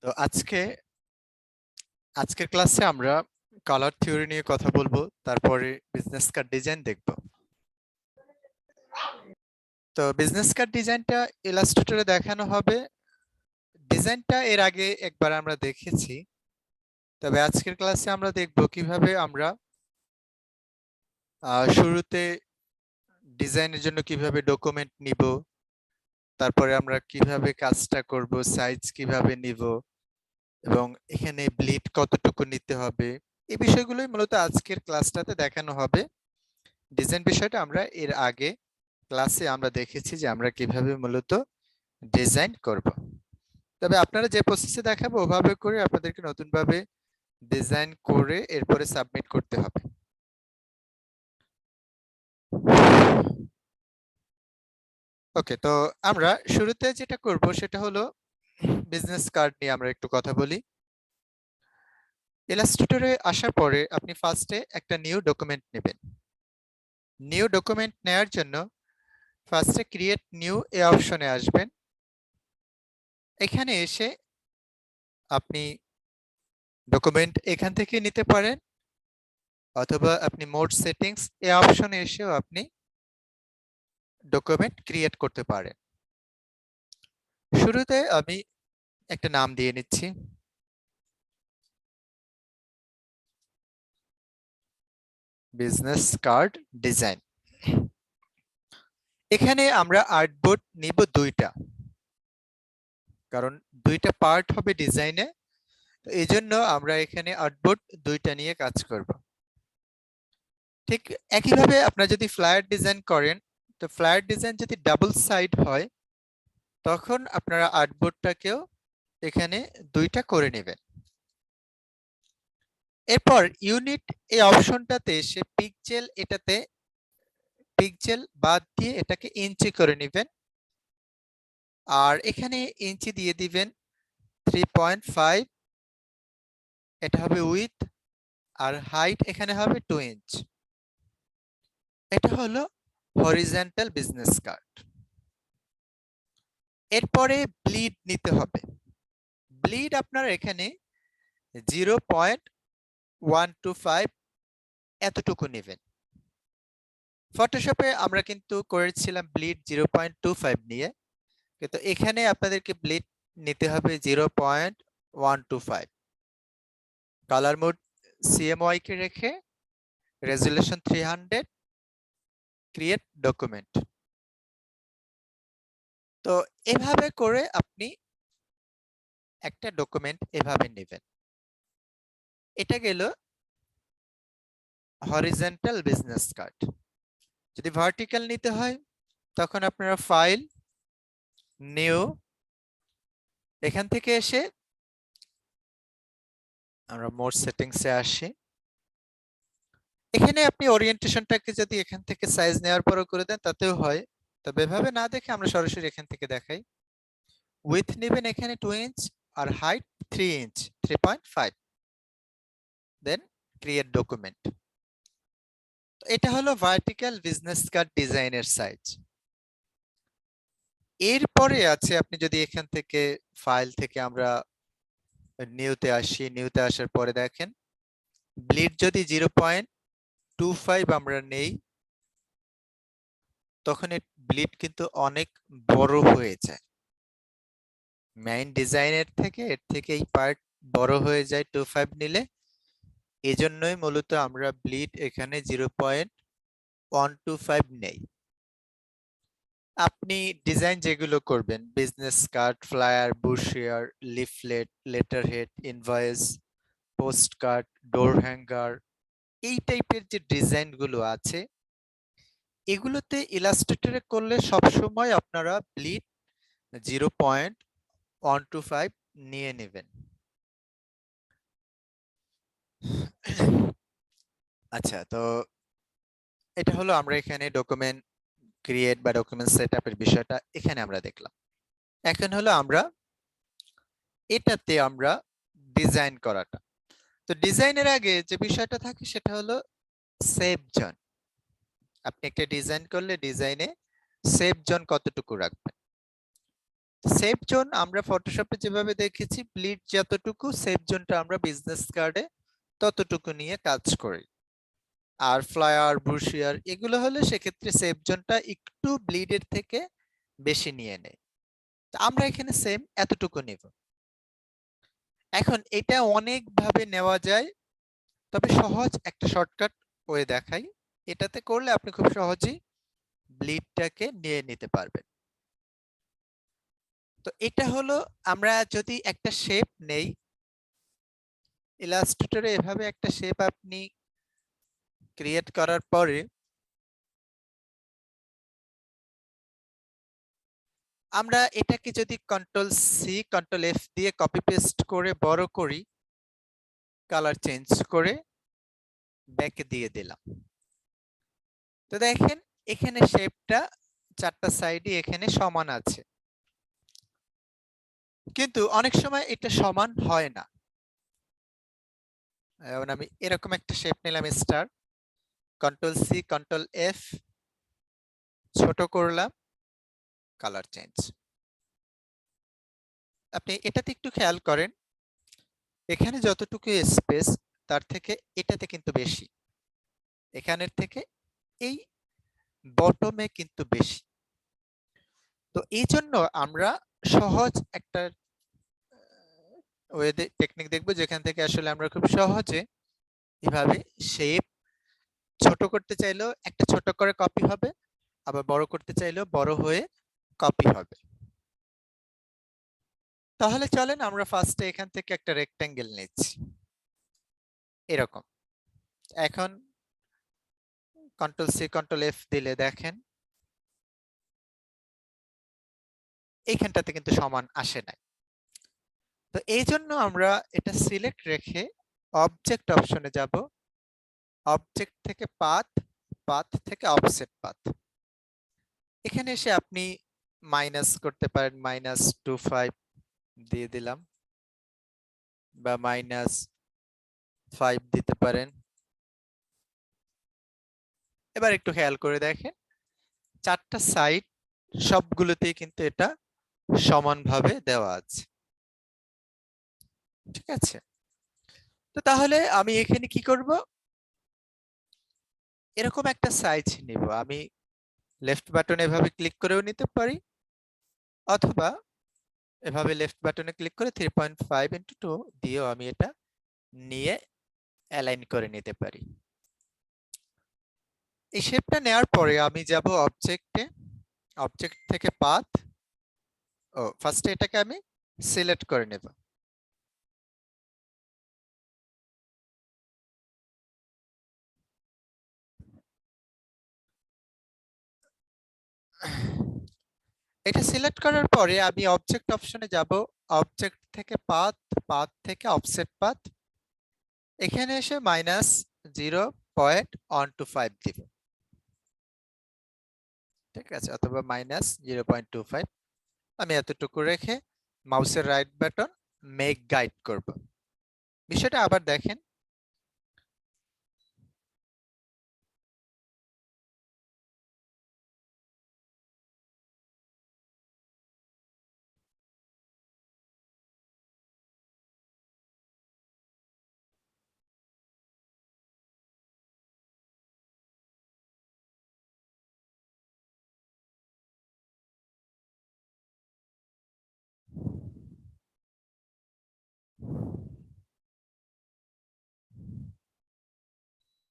তো আজকের ক্লাসে আমরা কালার থিওরি নিয়ে কথা বলবো, তারপরে বিজনেস কার্ড ডিজাইন দেখব। তো বিজনেস কার্ড ডিজাইনটা ইলাস্ট্রেটরে দেখানো হবে। ডিজাইনটা এর আগে একবার আমরা দেখেছি, তবে আজকের ক্লাসে আমরা দেখব কিভাবে আমরা শুরুতে ডিজাইনের জন্য কিভাবে ডকুমেন্ট নিব, তারপরে আমরা কিভাবে কাজটা করব, সাইজ কিভাবে নিব এবং এখানে ব্লিড কতটুকু নিতে হবে, এই বিষয়গুলোই মূলত আজকের ক্লাসটাতে দেখানো হবে। ডিজাইন বিষয়টা আমরা এর আগে ক্লাসে আমরা দেখেছি যে আমরা কিভাবে মূলত ডিজাইন করব। তবে আপনারা যে প্রসেসে দেখাবো ওভাবে করে আপনাদেরকে নতুনভাবে ডিজাইন করে এরপরে সাবমিট করতে হবে। ওকে, তো আমরা শুরুতে যেটা করব সেটা হলো বিজনেস কার্ড নিয়ে আমরা একটু কথা বলি। ইলাস্ট্রেটরে আসার পরে আপনি ফার্স্টে একটা নিউ ডকুমেন্ট নেবেন। নিউ ডকুমেন্ট নেওয়ার জন্য ফার্স্টে ক্রিয়েট নিউ এই অপশনে আসবেন। এখানে এসে আপনি ডকুমেন্ট এখান থেকে নিতে পারেন, অথবা আপনি মোড সেটিংস এই অপশনে এসেও আপনি ডকুমেন্ট ক্রিয়েট করতে পারেন। শুরুতে আমি একটা নাম দিয়ে নিচ্ছি, বিজনেস কার্ড ডিজাইন। এখানে আমরা আর্টবোর্ড নিব দুইটা, কারণ দুইটা পার্ট হবে ডিজাইনে, তো এই জন্য আমরা এখানে আর্টবোর্ড দুইটা নিয়ে কাজ করব। ঠিক একইভাবে আপনারা যদি ফ্লায়ার ডিজাইন করেন, তো ফ্লায়ার ডিজাইন যদি ডাবল সাইড হয় তখন আপনারা আর্টবোর্ডটাকেও এখানে দুইটা করে নেবেন। এরপর ইউনিট এই অপশনটাতে এসে পিক্সেল বাদ দিয়ে এটাকে ইঞ্চি করে নেবেন, আর এখানে ইঞ্চি দিয়ে দিবেন 3.5, এটা হবে উইথ, আর হাইট এখানে হবে 2 ইঞ্চ। এটা হলো হরিজন্টাল বিজনেস কার্ড। এরপরে ব্লিড নিতে হবে। ব্লিড আপনারা এখানে 0.125 এতটুকু নেবেন। ফটোশপে আমরা কিন্তু করেছিলাম ব্লিড 0.25 নিয়ে, কিন্তু এখানে আপনাদেরকে ব্লিড নিতে হবে 0.125। কালার মোড CMYK কে রেখে রেজুলেশন 300, ক্রিয়েট ডকুমেন্ট। তো এভাবে করে আপনি একটা ডকুমেন্ট এভাবে নেবেন। এটা গেল হরিজন্টাল বিজনেস কার্ড। যদি ভার্টিক্যাল নিতে হয় তখন আপনারা ফাইল, নিউ, এখান থেকে এসে আমরা মোড সেটিংসে আসি। এখানে আপনি ওরিয়েন্টেশনটাকে যদি এখান থেকে সাইজ নেওয়ার পরও করে দেন তাতেও হয়, তবে এভাবে না দেখে আমরা সরাসরি এখান থেকে দেখাই। উইথ নেবেন এখানে 2 ইঞ্চ, আর হাইট 3 ইঞ্চ, 3.5, দেন ক্রিয়েট ডকুমেন্ট। এটা হলো ভার্টিক্যাল বিজনেস কার্ড ডিজাইনের সাইজ। এরপরে আছে আপনি যদি এখান থেকে ফাইল থেকে আমরা নিউতে আসি, নিউতে আসার পরে দেখেন ব্লিড যদি 0.25 আমরা নেই তখন ব্লিড কিন্তু অনেক বড় হয়ে যায়। মেইন ডিজাইনের থেকে এর থেকে এই পার্ট বড় হয়ে যায় 25 নিলে। এজন্যই মূলত আমরা ব্লিড এখানে 0.125 নেই। আপনি ডিজাইন যেগুলো করবেন, business card, flyer, brochure, leaflet, letter head, invoice, post card, ডোর হ্যাঙ্গার, এই টাইপের যে ডিজাইন গুলো আছে এগুলোতে ইলাস্ট্রেটরে করলে সবসময় আপনারা ব্লিড 0.125 নিয়ে নেবেন। আচ্ছা, তো এটা হলো আমরা এখানে ডকুমেন্ট ক্রিয়েট বা ডকুমেন্ট সেটআপের বিষয়টা এখানে আমরা দেখলাম। এখন হলো আমরা এটাতে আমরা ডিজাইন করাটা। তো ডিজাইনের আগে যে বিষয়টা থাকে সেটা হলো সেভ জোন। আপনি একটা ডিজাইন করলে ডিজাইনে সেভ জোন কতটুকু রাখবেন। সেফ জোন আমরা ফটোশপে যেভাবে দেখেছি, ব্লিড যতটুকু, সেফ জোনটা আমরা বিজনেস কার্ডে ততটুকু নিয়ে কাজ করি। আর ফ্লায়ার, ব্রুশিয়ার এগুলো হলে সেক্ষেত্রে সেফ জোনটা একটু ব্লিডের থেকে বেশি নিয়ে নেয়। আমরা এখানে সেম এতটুকু নিব। এখন এটা অনেক ভাবে নেওয়া যায়, তবে সহজ একটা শর্টকাট ওয়ে দেখাই। এটাতে করলে আপনি খুব সহজেই ব্লিডটাকে নিয়ে নিতে পারবেন। তো এটা হলো, আমরা যদি একটা শেপ নেই, ইলাস্ট্রেটরে এভাবে একটা শেপ আপনি ক্রিয়েট করার পরে আমরা এটাকে যদি কন্ট্রোল সি কন্ট্রোল এফ দিয়ে কপি পেস্ট করে বড় করি, কালার চেঞ্জ করে ব্যাকে দিয়ে দিলাম, তো দেখেন এখানে শেপটা চারটা সাইডে এখানে সমান আছে, কিন্তু অনেক সময় এটা সমান হয় না। যেমন আমি এরকম একটা শেপ নিলাম, star, control C control F, ছোট করলাম, কালার চেঞ্জ। আপনি এটাতে একটু খেয়াল করেন, এখানে যতটুকু স্পেস তার থেকে এটাতে কিন্তু বেশি, এখানের থেকে এই বটমে কিন্তু বেশি। তো এই জন্য আমরা সহজ একটা ওয়ে টেকনিক দেখবো, যেখান থেকে আসলে আমরা খুব সহজে এভাবে শেপ ছোট করতে চাইলেও একটা ছোট করে কপি হবে, আবার বড় করতে চাইলেও বড় হয়ে কপি হবে। তাহলে চলেন আমরা ফার্স্টে এখান থেকে একটা রেক্ট্যাঙ্গেল নিচ্ছি এরকম। এখন কন্ট্রোল সি কন্ট্রোল এফ দিলে দেখেন এইখানটাতে কিন্তু সমান আসে নাই। তো এই জন্য আমরা এটা সিলেক্ট রেখে অবজেক্ট অপশনে যাব, অবজেক্ট থেকে পাথ, পাথ থেকে অফসেট পাথ, এখানে এসে আপনি মাইনাস করতে পারেন, -25 দিয়ে দিলাম, বা -5 দিতে পারেন। এবার একটু খেয়াল করে দেখেন চারটা সাইড সবগুলোতেই কিন্তু এটা সমানভাবে দেওয়া আছে, ঠিক আছে? তো তাহলে আমি এখানে কি করব, এরকম একটা সাইজ নিব। আমি লেফট বাটনে এভাবে ক্লিক করেও নিতে পারি, অথবা এভাবে লেফট বাটনে ক্লিক করে 3.5x2 দিয়েও আমি এটা নিয়ে অ্যালাইন করে নিতে পারি। এই শেপটা নেওয়ার পরে আমি যাব অবজেক্টে, অবজেক্ট থেকে পাথ, ফার্স্টে এটাকে আমি সিলেক্ট করে নেব। এটা সিলেক্ট করার পরে আমি অবজেক্ট অপশনে যাব, অবজেক্ট থেকে পাথ, পাথ থেকে অফসেট পাথ, এখানে এসে -0.125 দিব, ঠিক আছে, অথবা -0.25, আমি এতটুকু রেখে মাউসের রাইট বাটন মেক গাইড করব। বিষয়টা আবার দেখেন,